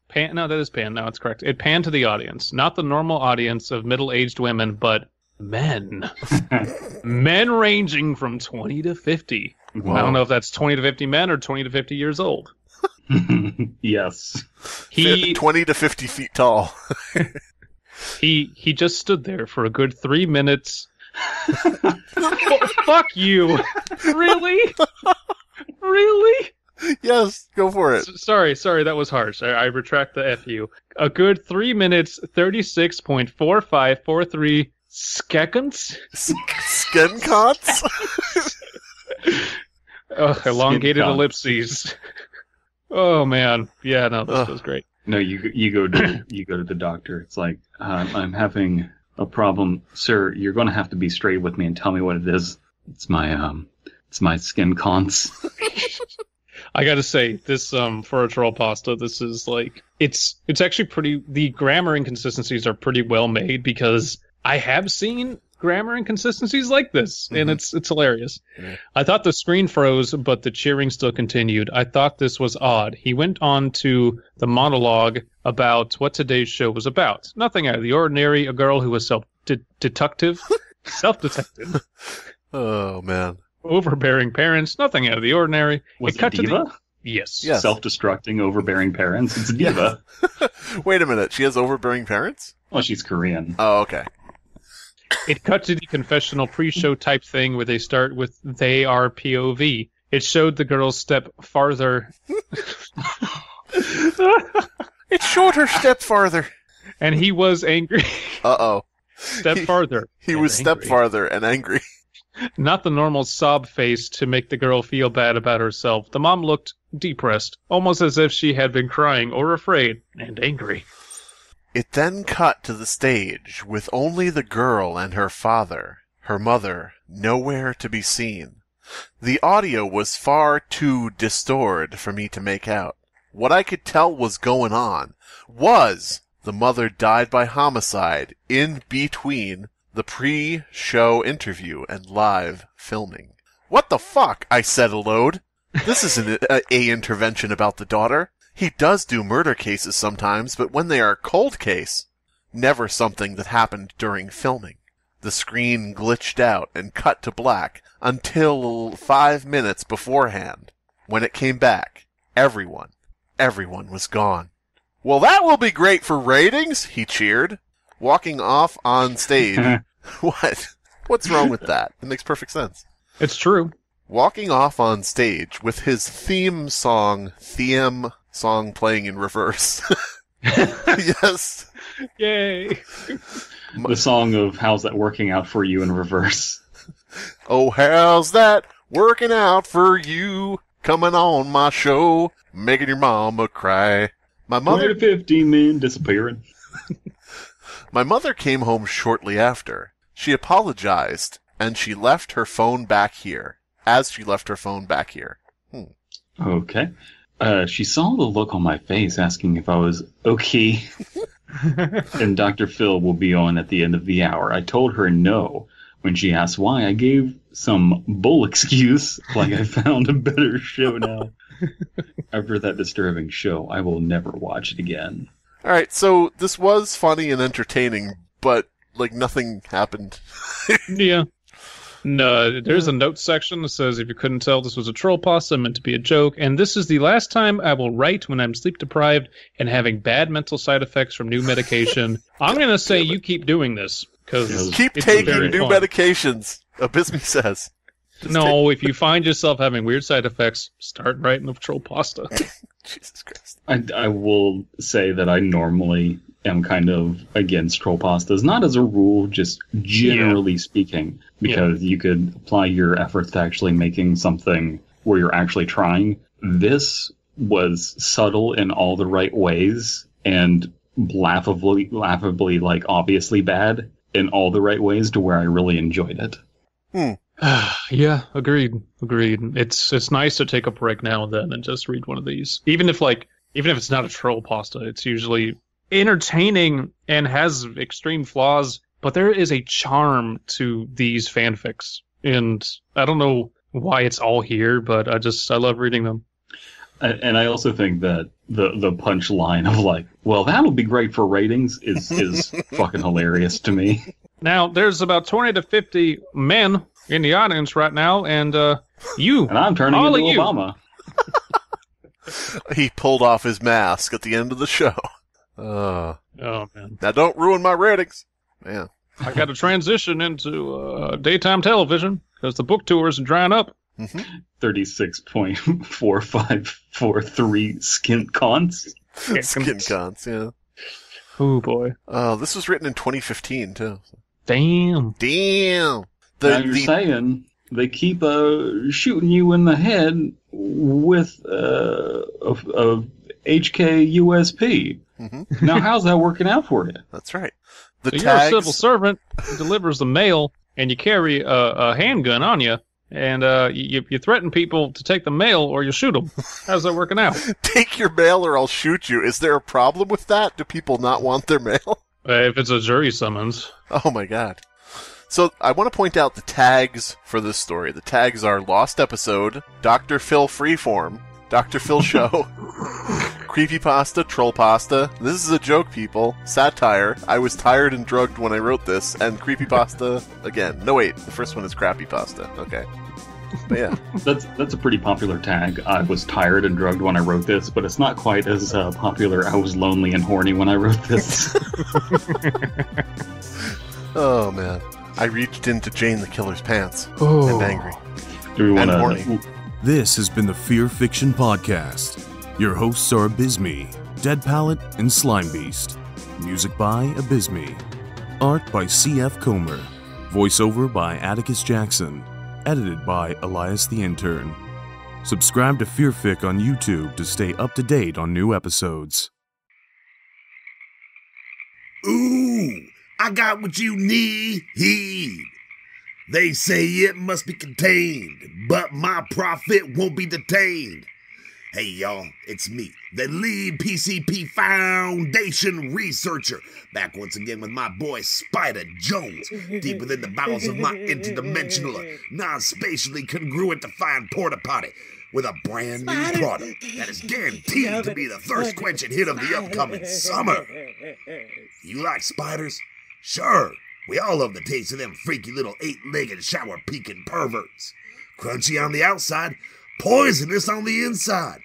that is pan. No, it's correct. It panned to the audience, not the normal audience of middle-aged women, but men. Men ranging from 20 to 50. Wow. I don't know if that's 20 to 50 men or 20 to 50 years old. Yes. 20 to 50 feet tall. He just stood there for a good 3 minutes. Fuck you. Really? Really? Yes, go for it. Sorry, that was harsh. I retract the FU. A good 3 minutes, 36.4543 seconds? Skencots? Elongated ellipses. Oh man, yeah, no, this was great. No, you go to the doctor. It's like I'm having a problem, sir. You're going to have to be straight with me and tell me what it is. It's my skin cons. I gotta say, this for a troll pasta, this is like it's actually pretty. The grammar inconsistencies are pretty well made because I have seen grammar inconsistencies like this, and it's hilarious. Mm-hmm. I thought the screen froze, but the cheering still continued. I thought this was odd. He went on to the monologue about what today's show was about. Nothing out of the ordinary. A girl who was self-detective. Oh man. Overbearing parents. Nothing out of the ordinary. Was it diva? Yes. Self-destructing, overbearing parents. It's a diva. Wait a minute. She has overbearing parents? Well, she's Korean. Oh, okay. It cut to the confessional pre-show type thing where they start with they are POV. It showed the girls step farther. It showed her step farther. And he was angry. Uh-oh. Step farther. He was angry. Step farther and angry. Not the normal sob face to make the girl feel bad about herself. The mom looked depressed, almost as if she had been crying or afraid and angry. It then cut to the stage with only the girl and her father, her mother, nowhere to be seen. The audio was far too distorted for me to make out. What I could tell was going on was the mother died by homicide in between the pre-show interview and live filming. What the fuck? I said aloud. This isn't a intervention about the daughter. He does do murder cases sometimes, but when they are cold case, never something that happened during filming. The screen glitched out and cut to black until 5 minutes beforehand. When it came back, everyone was gone. Well, that will be great for ratings, he cheered, walking off on stage. What? What's wrong with that? It makes perfect sense. It's true. Walking off on stage with his theme song playing in reverse. Yes. Yay. The song of how's that working out for you in reverse. Oh, how's that working out for you? Coming on my show, making your mama cry. My mother 15 men disappearing. My mother came home shortly after. She apologized, and she left her phone back here. Okay. She saw the look on my face asking if I was okay. And Dr. Phil will be on at the end of the hour. I told her no. When she asked why, I gave some bull excuse, like I found a better show now. After that disturbing show, I will never watch it again. Alright, so this was funny and entertaining, but, like, nothing happened. Yeah. No, there's a notes section that says, if you couldn't tell, this was a troll pasta meant to be a joke, and this is the last time I will write when I'm sleep deprived and having bad mental side effects from new medication. I'm going to say you keep doing this. Keep taking new medications, Abysmii says. No, if you find yourself having weird side effects, start writing the troll pasta. Jesus Christ. I will say that I normally am kind of against troll pastas, not as a rule, just generally speaking, because you could apply your efforts to actually making something where you're actually trying. This was subtle in all the right ways and laughably like obviously bad in all the right ways to where I really enjoyed it. Yeah, agreed. It's nice to take a break now and then and just read one of these. Even if it's not a troll pasta, it's usually entertaining and has extreme flaws, but there is a charm to these fanfics. And I don't know why it's all here, but I love reading them. And I also think that the punchline of like, well, that'll be great for ratings is fucking hilarious to me. Now, there's about 20 to 50 men in the audience right now, and you. And I'm turning into Obama. He pulled off his mask at the end of the show. Oh, man. Now don't ruin my ratings. Man. I got to transition into daytime television because the book tours are drying up. 36.4543 skint cons. Skint cons, yeah. Oh, boy. This was written in 2015, too. Damn. Now you're saying they keep shooting you in the head with a HK USP. Now, how's that working out for you? That's right. You're a civil servant who delivers the mail, and you carry a handgun on you, and you threaten people to take the mail or you shoot them. How's that working out? Take your mail or I'll shoot you. Is there a problem with that? Do people not want their mail? If it's a jury summons. Oh, my God. So I want to point out the tags for this story. The tags are Lost Episode, Dr. Phil Freeform, Dr. Phil Show, Creepypasta, Troll Pasta, This is a Joke, People, Satire, I Was Tired and Drugged When I Wrote This, and Creepypasta again. No, wait, the first one is Crappy Pasta. Okay. But yeah. That's a pretty popular tag. I was tired and drugged when I wrote this, but it's not quite as popular. I was lonely and horny when I wrote this. Oh, man. I reached into Jane the Killer's pants and angry. Do we want and horny. This has been the Fear Fiction Podcast. Your hosts are Abysmii, Dead Palette, and Slimebeast. Music by Abysmii. Art by C.F. Comer. Voiceover by Atticus Jackson. Edited by Elias the Intern. Subscribe to Fearfic on YouTube to stay up to date on new episodes. Ooh, I got what you need. They say it must be contained, but my prophet won't be detained. Hey y'all, it's me, the lead PCP Foundation researcher, back once again with my boy Spider Jones, deep within the bowels of my interdimensional, non-spatially congruent defined porta potty, with a brand new product that is guaranteed to be the thirst-quenching hit of the upcoming summer. You like spiders? Sure, we all love the taste of them freaky little eight-legged shower-peeking perverts. Crunchy on the outside, poisonous on the inside.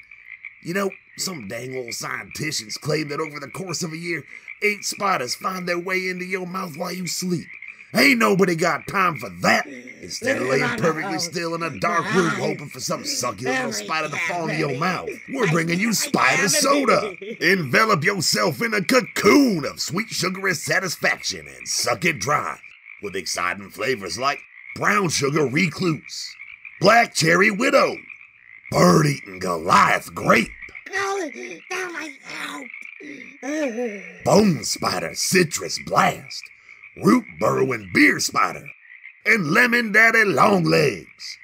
You know, some dang old scientists claim that over the course of a year, 8 spiders find their way into your mouth while you sleep. Ain't nobody got time for that. Instead of laying perfectly still in a dark room hoping for some succulent little spider to fall into your mouth, we're bringing you Spider Soda. Envelop yourself in a cocoon of sweet sugary satisfaction and suck it dry with exciting flavors like brown sugar recluse, black cherry widow, bird-eating Goliath grape, bone spider citrus blast, root burrowing beer spider, and lemon daddy long legs.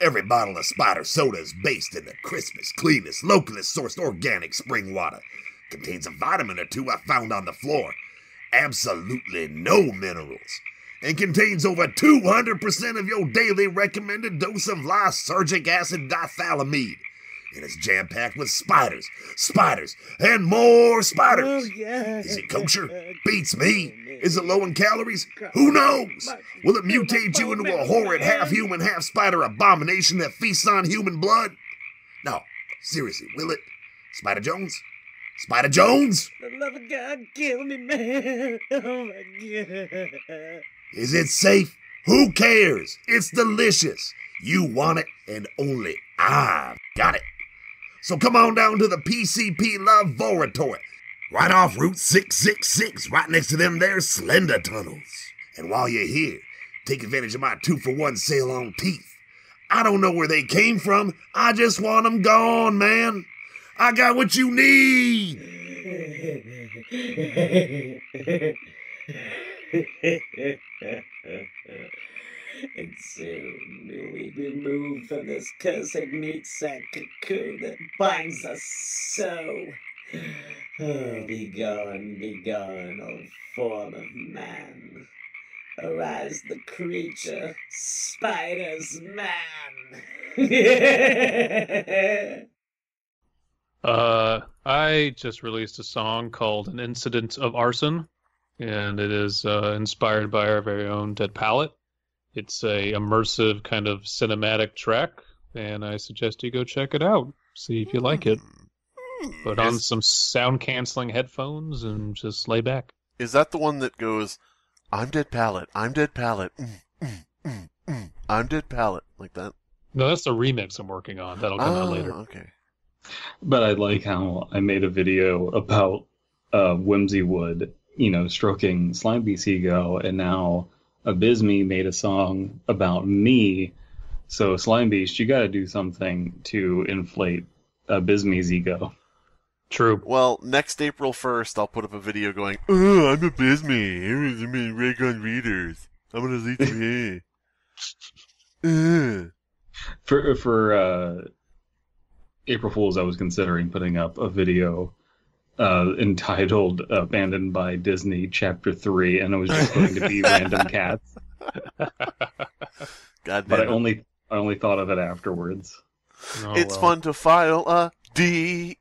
Every bottle of Spider Soda is based in the crispest, cleanest, locally sourced organic spring water. Contains a vitamin or two I found on the floor. Absolutely no minerals. And contains over 200% of your daily recommended dose of lysergic acid dithylamide. And it's jam-packed with spiders, and more spiders. Oh, yeah. Is it kosher? Beats me. Is it low in calories? Who knows? Will it mutate you into a horrid half-human, half-spider abomination that feasts on human blood? No, seriously, will it? Spider Jones? Spider Jones? For the love of God, kill me, man. Oh, my God. Is it safe? Who cares? It's delicious. You want it, and only I've got it. So come on down to the PCP Laboratory, right off Route 666, right next to them there Slender Tunnels. And while you're here, take advantage of my 2-for-1 sale on teeth. I don't know where they came from. I just want them gone, man. I got what you need. And soon will we be moved from this cursed meat sack cocoon that binds us so. Oh, be gone, old form of man. Arise the creature, Spider's man. I just released a song called An Incident of Arson, and it is inspired by our very own Dead Palette. It's a immersive kind of cinematic track, and I suggest you go check it out. See if you like it. Put on some sound-canceling headphones and just lay back. Is that the one that goes, I'm Dead Palette, I'm Dead Palette, I'm Dead Palette, like that? No, that's the remix I'm working on. That'll come out later. Okay. But I like how I made a video about Whimsy Wood, stroking Slimebeast's ego, and now Abysmii made a song about me. So Slimebeast, you got to do something to inflate Abysmii's ego. True. Well, next April 1st, I'll put up a video going, oh, I'm Abysmii. I'm in Raygun Readers. I'm going to lead you For April Fools, I was considering putting up a video entitled Abandoned by Disney Chapter 3, and it was just going to be random cats. God damn but it. I only thought of it afterwards. It's fun to file a DMCA.